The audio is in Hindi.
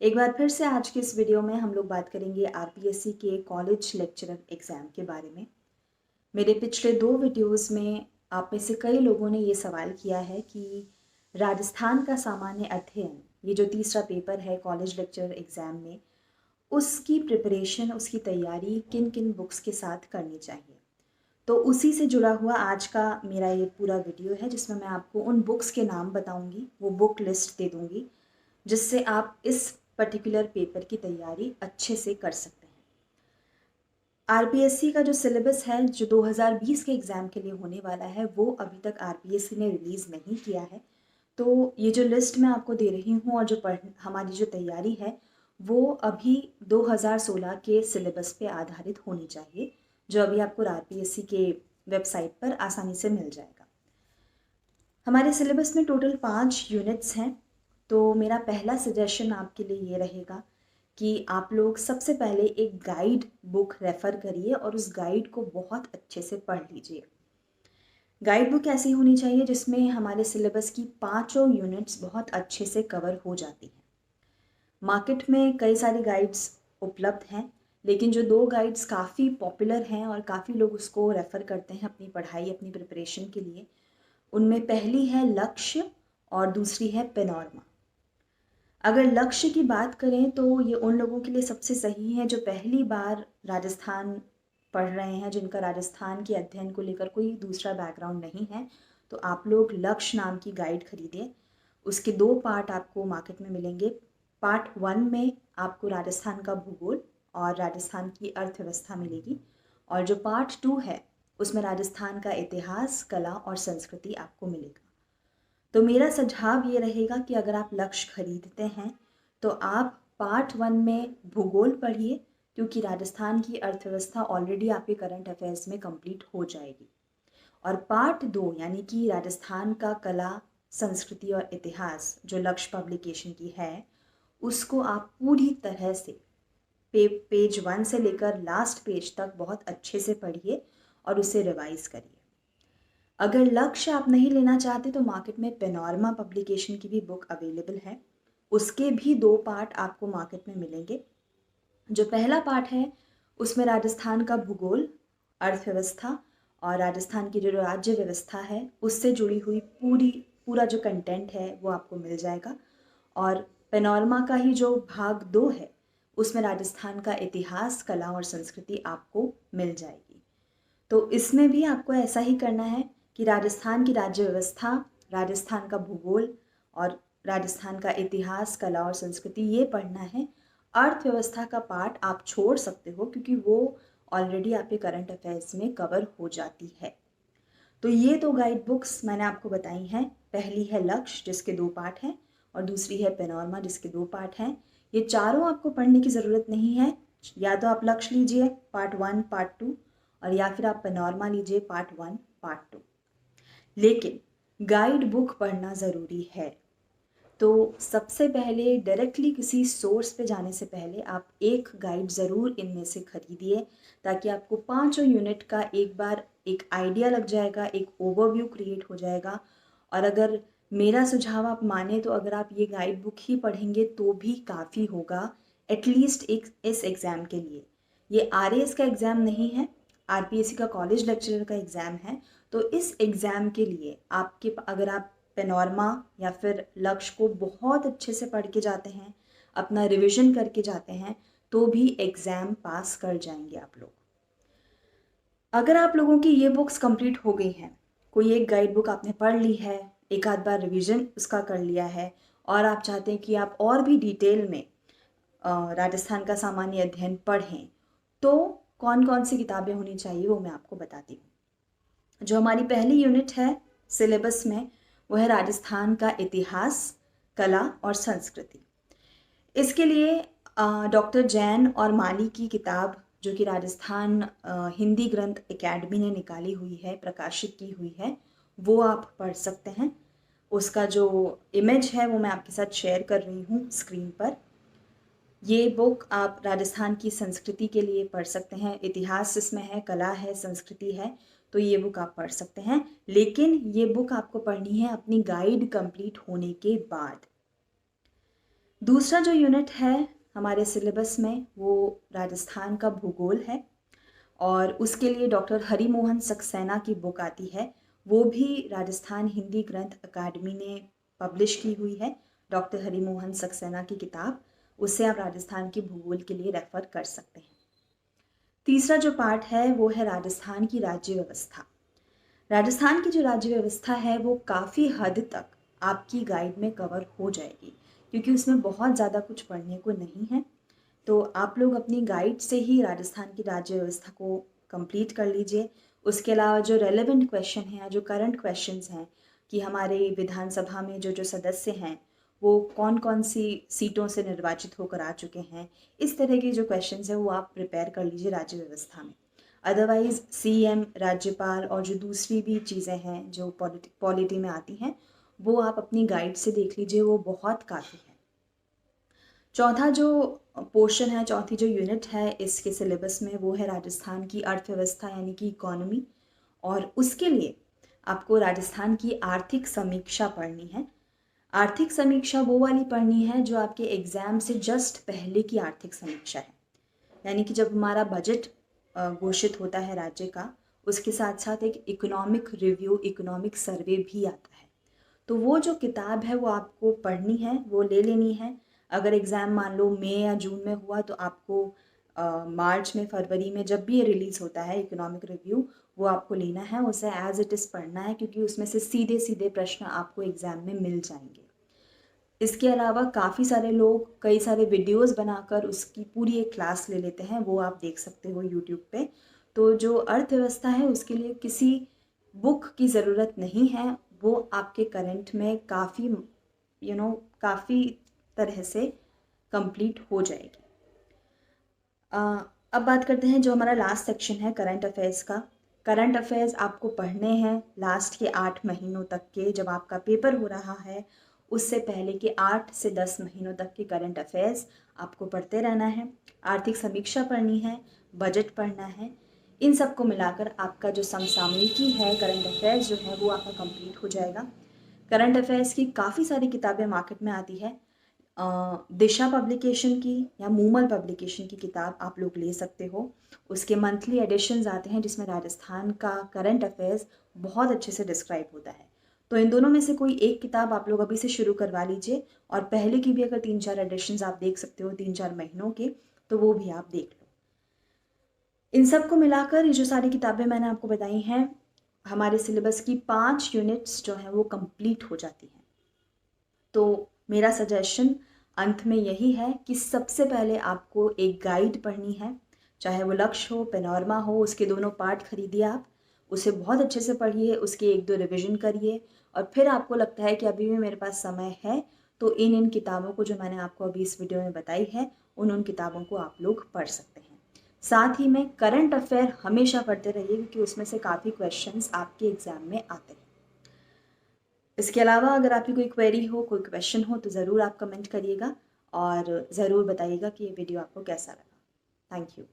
एक बार फिर से आज के इस वीडियो में हम लोग बात करेंगे आरपीएससी के कॉलेज लेक्चरर एग्ज़ाम के बारे में। मेरे पिछले 2 वीडियोस में आप में से कई लोगों ने ये सवाल किया है कि राजस्थान का सामान्य अध्ययन, ये जो तीसरा पेपर है कॉलेज लेक्चरर एग्ज़ाम में, उसकी प्रिपरेशन, उसकी तैयारी किन-किन बुक्स के साथ करनी चाहिए। तो उसी से जुड़ा हुआ आज का मेरा ये पूरा वीडियो है जिसमें मैं आपको उन बुक्स के नाम बताऊँगी, वो बुक लिस्ट दे दूँगी, जिससे आप इस पर्टिकुलर पेपर की तैयारी अच्छे से कर सकते हैं। आरपीएससी का जो सिलेबस है जो 2020 के एग्ज़ाम के लिए होने वाला है वो अभी तक आरपीएससी ने रिलीज़ नहीं किया है। तो ये जो लिस्ट मैं आपको दे रही हूँ और जो हमारी जो तैयारी है वो अभी 2016 के सिलेबस पे आधारित होनी चाहिए, जो अभी आपको आरपीएससी के वेबसाइट पर आसानी से मिल जाएगा। हमारे सिलेबस में टोटल 5 यूनिट्स हैं। तो मेरा पहला सजेशन आपके लिए ये रहेगा कि आप लोग सबसे पहले एक गाइड बुक रेफ़र करिए और उस गाइड को बहुत अच्छे से पढ़ लीजिए। गाइड बुक ऐसी होनी चाहिए जिसमें हमारे सिलेबस की पाँचों यूनिट्स बहुत अच्छे से कवर हो जाती हैं। मार्केट में कई सारी गाइड्स उपलब्ध हैं, लेकिन जो 2 गाइड्स काफ़ी पॉपुलर हैं और काफ़ी लोग उसको रेफ़र करते हैं अपनी पढ़ाई, अपनी प्रिपरेशन के लिए, उनमें पहली है लक्ष्य और दूसरी है पैनोरमा। अगर लक्ष्य की बात करें तो ये उन लोगों के लिए सबसे सही है जो पहली बार राजस्थान पढ़ रहे हैं, जिनका राजस्थान के अध्ययन को लेकर कोई दूसरा बैकग्राउंड नहीं है। तो आप लोग लक्ष्य नाम की गाइड खरीदिए। उसके 2 पार्ट आपको मार्केट में मिलेंगे। पार्ट 1 में आपको राजस्थान का भूगोल और राजस्थान की अर्थव्यवस्था मिलेगी, और जो पार्ट 2 है उसमें राजस्थान का इतिहास, कला और संस्कृति आपको मिलेगा। तो मेरा सुझाव ये रहेगा कि अगर आप लक्ष्य खरीदते हैं तो आप पार्ट 1 में भूगोल पढ़िए, क्योंकि राजस्थान की अर्थव्यवस्था ऑलरेडी आपके करंट अफेयर्स में कंप्लीट हो जाएगी। और पार्ट 2 यानी कि राजस्थान का कला, संस्कृति और इतिहास जो लक्ष्य पब्लिकेशन की है, उसको आप पूरी तरह से पेज 1 से लेकर लास्ट पेज तक बहुत अच्छे से पढ़िए और उसे रिवाइज करिए। अगर लक्ष्य आप नहीं लेना चाहते तो मार्केट में पैनोरमा पब्लिकेशन की भी बुक अवेलेबल है। उसके भी 2 पार्ट आपको मार्केट में मिलेंगे। जो पहला पार्ट है उसमें राजस्थान का भूगोल, अर्थव्यवस्था और राजस्थान की जो राज्य व्यवस्था है उससे जुड़ी हुई पूरा जो कंटेंट है वो आपको मिल जाएगा। और पैनोरमा का ही जो भाग 2 है उसमें राजस्थान का इतिहास, कला और संस्कृति आपको मिल जाएगी। तो इसमें भी आपको ऐसा ही करना है कि राजस्थान की राज्य व्यवस्था, राजस्थान का भूगोल और राजस्थान का इतिहास, कला और संस्कृति ये पढ़ना है। अर्थव्यवस्था का पार्ट आप छोड़ सकते हो क्योंकि वो ऑलरेडी आपके करंट अफेयर्स में कवर हो जाती है। तो ये 2 गाइड बुक्स मैंने आपको बताई हैं। पहली है लक्ष्य जिसके 2 पार्ट हैं और दूसरी है पैनोरमा जिसके 2 पार्ट हैं। ये चारों आपको पढ़ने की ज़रूरत नहीं है। या तो आप लक्ष्य लीजिए पार्ट 1, पार्ट 2, और या फिर आप पैनोरमा लीजिए पार्ट 1, पार्ट 2। लेकिन गाइड बुक पढ़ना ज़रूरी है। तो सबसे पहले डायरेक्टली किसी सोर्स पे जाने से पहले आप एक गाइड ज़रूर इनमें से खरीदिए, ताकि आपको पाँचों यूनिट का एक बार एक आइडिया लग जाएगा, एक ओवरव्यू क्रिएट हो जाएगा। और अगर मेरा सुझाव आप माने तो अगर आप ये गाइड बुक ही पढ़ेंगे तो भी काफ़ी होगा, एटलीस्ट एक इस एग्ज़ाम के लिए। ये आरएएस का एग्ज़ाम नहीं है, आरपीएससी का कॉलेज लेक्चरर का एग्ज़ाम है। तो इस एग्ज़ाम के लिए आपके अगर आप पैनोरमा या फिर लक्ष्य को बहुत अच्छे से पढ़ के जाते हैं, अपना रिवीजन करके जाते हैं, तो भी एग्ज़ाम पास कर जाएंगे आप लोग। अगर आप लोगों की ये बुक्स कंप्लीट हो गई हैं, कोई एक गाइड बुक आपने पढ़ ली है, एक आध बार रिवीजन उसका कर लिया है, और आप चाहते हैं कि आप और भी डिटेल में राजस्थान का सामान्य अध्ययन पढ़ें, तो कौन कौन सी किताबें होनी चाहिए वो मैं आपको बताती हूँ। जो हमारी पहली यूनिट है सिलेबस में वो है राजस्थान का इतिहास, कला और संस्कृति। इसके लिए डॉक्टर जैन और माली की किताब जो कि राजस्थान हिंदी ग्रंथ एकेडमी ने निकाली हुई है, प्रकाशित की हुई है, वो आप पढ़ सकते हैं। उसका जो इमेज है वो मैं आपके साथ शेयर कर रही हूँ स्क्रीन पर। ये बुक आप राजस्थान की संस्कृति के लिए पढ़ सकते हैं। इतिहास इसमें है, कला है, संस्कृति है, तो ये बुक आप पढ़ सकते हैं। लेकिन ये बुक आपको पढ़नी है अपनी गाइड कंप्लीट होने के बाद। दूसरा जो यूनिट है हमारे सिलेबस में वो राजस्थान का भूगोल है, और उसके लिए डॉक्टर हरिमोहन सक्सेना की बुक आती है, वो भी राजस्थान हिंदी ग्रंथ अकादमी ने पब्लिश की हुई है। डॉक्टर हरिमोहन सक्सेना की किताब, उससे आप राजस्थान की भूगोल के लिए रेफर कर सकते हैं। तीसरा जो पार्ट है वो है राजस्थान की राज्य व्यवस्था। राजस्थान की जो राज्य व्यवस्था है वो काफ़ी हद तक आपकी गाइड में कवर हो जाएगी, क्योंकि उसमें बहुत ज़्यादा कुछ पढ़ने को नहीं है। तो आप लोग अपनी गाइड से ही राजस्थान की राज्य व्यवस्था को कंप्लीट कर लीजिए। उसके अलावा जो रेलेवेंट क्वेश्चन हैं या जो करंट क्वेश्चंस हैं कि हमारे विधानसभा में जो जो सदस्य हैं वो कौन कौन सी सीटों से निर्वाचित होकर आ चुके हैं, इस तरह के जो क्वेश्चंस हैं वो आप प्रिपेयर कर लीजिए राज्य व्यवस्था में। अदरवाइज़ सीएम, राज्यपाल और जो दूसरी भी चीज़ें हैं जो पॉलिटी में आती हैं वो आप अपनी गाइड से देख लीजिए, वो बहुत काफ़ी है। चौथा जो पोर्शन है, चौथी जो यूनिट है इसके सिलेबस में वो है राजस्थान की अर्थव्यवस्था यानी कि इकोनॉमी, और उसके लिए आपको राजस्थान की आर्थिक समीक्षा पढ़नी है। आर्थिक समीक्षा वो वाली पढ़नी है जो आपके एग्ज़ाम से जस्ट पहले की आर्थिक समीक्षा है, यानी कि जब हमारा बजट घोषित होता है राज्य का, उसके साथ साथ एक इकोनॉमिक रिव्यू, इकोनॉमिक सर्वे भी आता है। तो वो जो किताब है वो आपको पढ़नी है, वो ले लेनी है। अगर एग्ज़ाम मान लो मई या जून में हुआ तो आपको मार्च में, फरवरी में जब भी ये रिलीज़ होता है इकोनॉमिक रिव्यू, वो आपको लेना है, उसे एज इट इज़ पढ़ना है, क्योंकि उसमें से सीधे सीधे प्रश्न आपको एग्ज़ाम में मिल जाएंगे। इसके अलावा काफ़ी सारे लोग कई सारे वीडियोस बनाकर उसकी पूरी एक क्लास ले लेते हैं, वो आप देख सकते हो यूट्यूब पे। तो जो अर्थव्यवस्था है उसके लिए किसी बुक की ज़रूरत नहीं है, वो आपके करंट में काफ़ी काफ़ी तरह से कंप्लीट हो जाएगी। अब बात करते हैं जो हमारा लास्ट सेक्शन है करंट अफेयर्स का। करंट अफेयर्स आपको पढ़ने हैं लास्ट के 8 महीनों तक के, जब आपका पेपर हो रहा है उससे पहले के 8 से 10 महीनों तक के करंट अफेयर्स आपको पढ़ते रहना है। आर्थिक समीक्षा पढ़नी है, बजट पढ़ना है। इन सब को मिलाकर आपका जो समसामयिकी है, करंट अफेयर्स जो है वो आपका कंप्लीट हो जाएगा। करंट अफेयर्स की काफ़ी सारी किताबें मार्केट में आती है। दिशा पब्लिकेशन की या मूमल पब्लिकेशन की किताब आप लोग ले सकते हो। उसके मंथली एडिशंस आते हैं जिसमें राजस्थान का करंट अफेयर्स बहुत अच्छे से डिस्क्राइब होता है। तो इन दोनों में से कोई एक किताब आप लोग अभी से शुरू करवा लीजिए, और पहले की भी अगर 3-4 एडिशंस आप देख सकते हो 3-4 महीनों के, तो वो भी आप देख लो। इन सब को मिलाकर ये जो सारी किताबें मैंने आपको बताई हैं, हमारे सिलेबस की 5 यूनिट्स जो हैं वो कंप्लीट हो जाती हैं। तो मेरा सजेशन अंत में यही है कि सबसे पहले आपको एक गाइड पढ़नी है, चाहे वो लक्ष्य हो, पेनोरमा हो, उसके दोनों पार्ट खरीदिए आप, उसे बहुत अच्छे से पढ़िए, उसके 1-2 रिविजन करिए, और फिर आपको लगता है कि अभी भी मेरे पास समय है तो इन किताबों को जो मैंने आपको अभी इस वीडियो में बताई है उन किताबों को आप लोग पढ़ सकते हैं। साथ ही में करंट अफेयर हमेशा पढ़ते रहिए, क्योंकि उसमें से काफ़ी क्वेश्चंस आपके एग्ज़ाम में आते हैं। इसके अलावा अगर आपकी कोई क्वेरी हो, कोई क्वेश्चन हो, तो ज़रूर आप कमेंट करिएगा और ज़रूर बताइएगा कि ये वीडियो आपको कैसा लगा। Thank you.